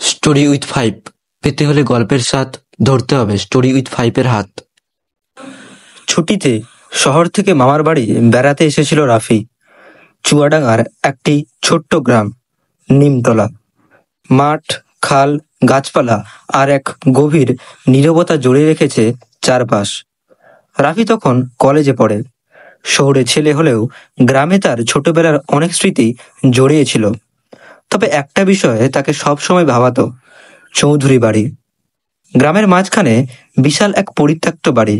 Story with five পেতে হলে গল্পের স্বাদ ধরতে হবে স্টোরি উইথ ফাইভের হাত। ছুটিতে শহর থেকে মামার বাড়ি বেড়াতে এসেছিল রাফি। চুয়াডাঙ্গার একটি ছোট্ট গ্রাম, নিমতলা। মাঠ, খাল, গাছপালা আর এক গভীর নীরবতা জড়িয়ে রেখেছে চারপাশ। রাফি তখন কলেজে পড়ে। শহরে ছেলে হলেও গ্রামে তার ছোটবেলার অনেক স্মৃতি জড়িয়েছিল। তবে একটা বিষয়ে তাকে সবসময় ভাবাতো, চৌধুরী বাড়ি। গ্রামের মাঝখানে বিশাল এক পরিত্যক্ত বাড়ি,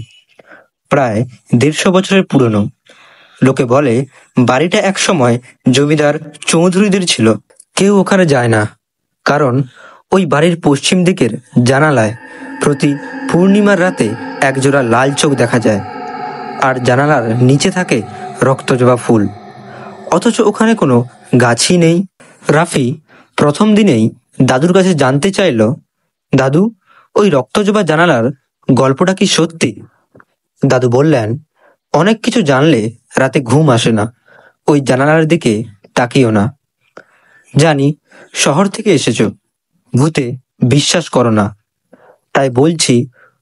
প্রায় 150 বছরের পুরনো। লোকে বলে বাড়িটা একসময় জমিদার চৌধুরীদের ছিল। কেউ ওখানে যায় না, কারণ ওই বাড়ির পশ্চিম দিকের জানালায় প্রতি পূর্ণিমার রাতে একজোড়া লাল চোখ দেখা যায়, আর জানালার নিচে থাকে রক্তজবা ফুল। অথচ ওখানে কোনো গাছই নেই। রাফি প্রথম দিনেই দাদুর কাছে জানতে চাইল, দাদু, ওই রক্তজবা জানালার গল্পটা কি সত্যি? দাদু বললেন, অনেক কিছু জানলে রাতে ঘুম আসে না, ওই জানালার দিকে তাকিও না। জানি শহর থেকে এসেছো, ভূতে বিশ্বাস করো না, তাই বলছি,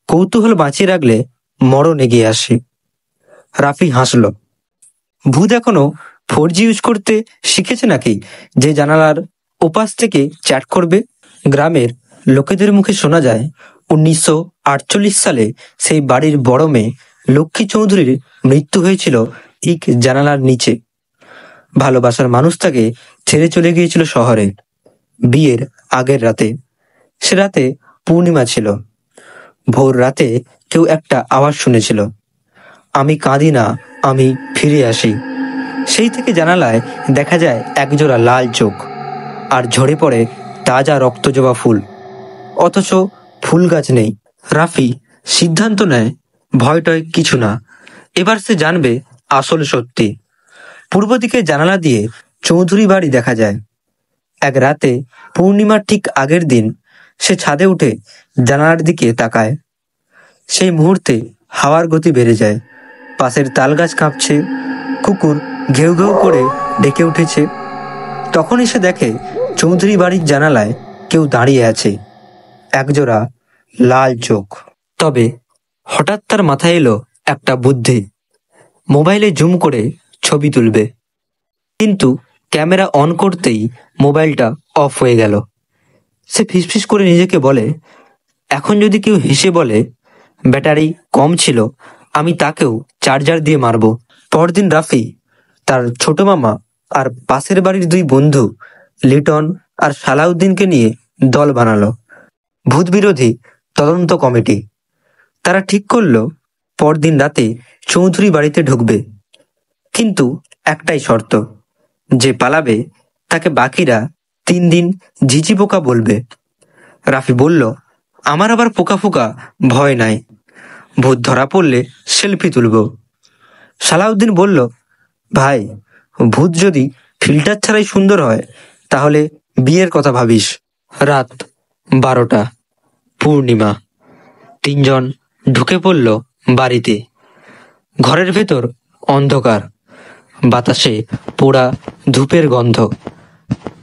কৌতূহল বাঁচিয়ে রাখলে মরণ এগিয়ে আসে। রাফি হাসল। ভূত এখনো 4G ইউজ করতে শিখেছে নাকি, যে জানালার ওপাশ থেকে চ্যাট করবে? গ্রামের লোকেদের মুখে শোনা যায় 1948 সালে সেই বাড়ির বড় মেয়ে লক্ষ্মী চৌধুরীর মৃত্যু হয়েছিল ঠিক জানালার নিচে। ভালোবাসার মানুষ তাকে ছেড়ে চলে গিয়েছিল শহরে বিয়ের আগের রাতে। সে রাতে পূর্ণিমা ছিল। ভোর রাতে কেউ একটা আওয়াজ শুনেছিল, আমি কাঁদি না, আমি ফিরে আসি। সেই থেকে জানালায় দেখা যায় একজোড়া লাল চোখ, আর ঝরে পড়ে তাজা রক্তজবা ফুল। অথচ ফুল গাছ নেই। রাফি সিদ্ধান্ত নেয়, ভয়টয় কিছু না, এবার সে জানবে আসল সত্যি। পূর্ব দিকে জানালা দিয়ে চৌধুরী বাড়ি দেখা যায়। এক রাতে পূর্ণিমার ঠিক আগের দিন সে ছাদে উঠে জানালার দিকে তাকায়। সেই মুহূর্তে হাওয়ার গতি বেড়ে যায়, পাশের তালগাছ কাঁপছে, কুকুর ঘেউ ঘেউ করে ডেকে উঠেছে। তখনই সে দেখে চৌধুরী বাড়ির জানালায় কেউ দাঁড়িয়ে আছে, একজোড়া লাল চোখ। তবে হঠাৎ তার মাথায় এলো একটা বুদ্ধি, মোবাইলে জুম করে ছবি তুলবে। কিন্তু ক্যামেরা অন করতেই মোবাইলটা অফ হয়ে গেল। সে ফিসফিস করে নিজেকে বলে, এখন যদি কেউ হেসে বলে ব্যাটারি কম ছিল, আমি তাকেও চার্জার দিয়ে মারব। পরদিন রাফি তার ছোট মামা আর পাশের বাড়ির 2 বন্ধু লিটন আর সালাউদ্দিনকে নিয়ে দল বানালো, ভূত বিরোধী তদন্ত কমিটি। তারা ঠিক করলো পরদিন রাতে চৌধুরী বাড়িতে ঢুকবে, কিন্তু একটাই শর্ত, যে পালাবে তাকে বাকিরা 3 দিন ঝিঝি পোকা বলবে। রাফি বলল, আমার আবার পোকা ফোকা ভয় নাই, ভূত ধরা পড়লে সেলফি তুলব। সালাউদ্দিন বলল, ভাই, ভূত যদি ফিল্টার ছাড়াই সুন্দর হয়, তাহলে বিয়ের কথা ভাবিস। রাত 12টা, পূর্ণিমা। 3 জন ঢুকে পড়ল বাড়িতে। ঘরের ভেতর অন্ধকার, বাতাসে পোড়া ধূপের গন্ধ,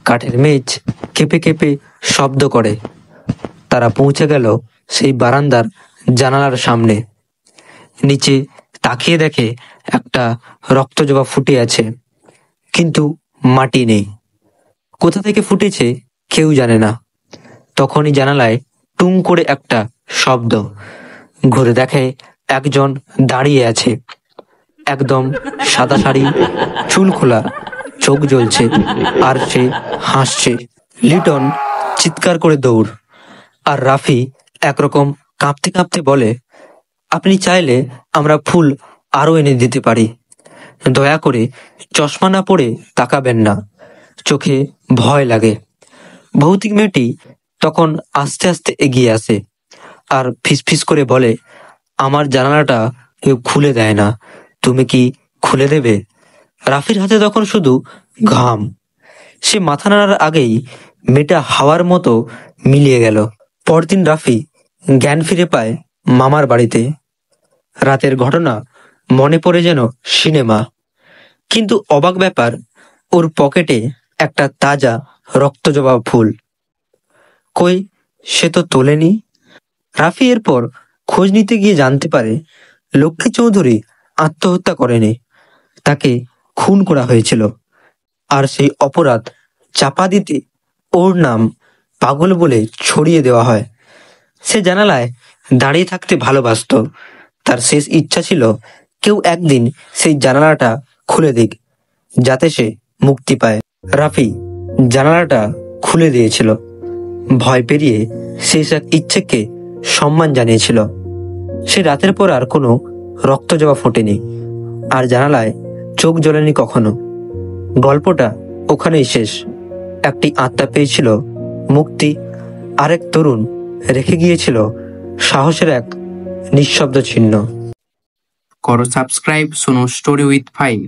কাঠের মেঝ কেঁপে কেঁপে শব্দ করে। তারা পৌঁছে গেল সেই বারান্দার জানালার সামনে। নিচে তাকিয়ে দেখে একটা রক্তজবা ফুটে আছে, কিন্তু মাটি নেই। কোথা থেকে ফুটেছে কেউ জানে না। তখনই জানালায় টুং করে একটা শব্দ। ঘুরে দেখে একজন দাঁড়িয়ে আছে, একদম সাদা শাড়ি, চুল খোলা, চোখ জ্বলছে, আর সে হাসছে। লিটন চিৎকার করে দৌড়, আর রাফি একরকম কাঁপতে কাঁপতে বলে, আপনি চাইলে আমরা ফুল আরো এনে দিতে পারি, দয়া করে চশমা না পরে তাকাবেন না, চোখে ভয় লাগে। ভৌতিক মেয়েটি তখন আস্তে আস্তে এগিয়ে আসে আর ফিসফিস করে বলে, আমার জানালাটা কেউ খুলে দেয় না, তুমি কি খুলে দেবে? রাফির হাতে তখন শুধু ঘাম। সে মাথা নাড়ার আগেই মেয়েটা হাওয়ার মতো মিলিয়ে গেল। পরদিন রাফি জ্ঞান ফিরে পায় মামার বাড়িতে। রাতের ঘটনা মনে পড়ে যেন সিনেমা। কিন্তু অবাক ব্যাপার, ওর পকেটে একটা তাজা রক্তজবা ফুল। কই, সে তো তোলেনি। রাফি এরপর খোঁজ নিতে গিয়ে জানতে পারে লক্ষ্মী চৌধুরী আত্মহত্যা করেনি, তাকে খুন করা হয়েছিল। আর সেই অপরাধ চাপা দিতে ওর নাম পাগল বলে ছড়িয়ে দেওয়া হয়। সে জানালায় দাঁড়িয়ে থাকতে ভালোবাসতো। তার শেষ ইচ্ছা ছিল কেউ একদিন সেই জানালাটা খুলে দিক, যাতে সে মুক্তি পায়। রাফি জানালাটা খুলে দিয়েছিল। ভয় পেরিয়ে শেষ এক ইচ্ছেকে সম্মান জানিয়েছিল। সে রাতের পর আর কোনো রক্ত জবা ফোটেনি, আর জানালায় চোখ জ্বলেনি কখনো। গল্পটা ওখানেই শেষ। একটি আত্মা পেয়েছিল মুক্তি, আরেক তরুণ রেখে গিয়েছিল সাহসের এক নিঃশব্দ চিহ্ন। করো সাবস্ক্রাইব, শোনো স্টোরি উইথ 5।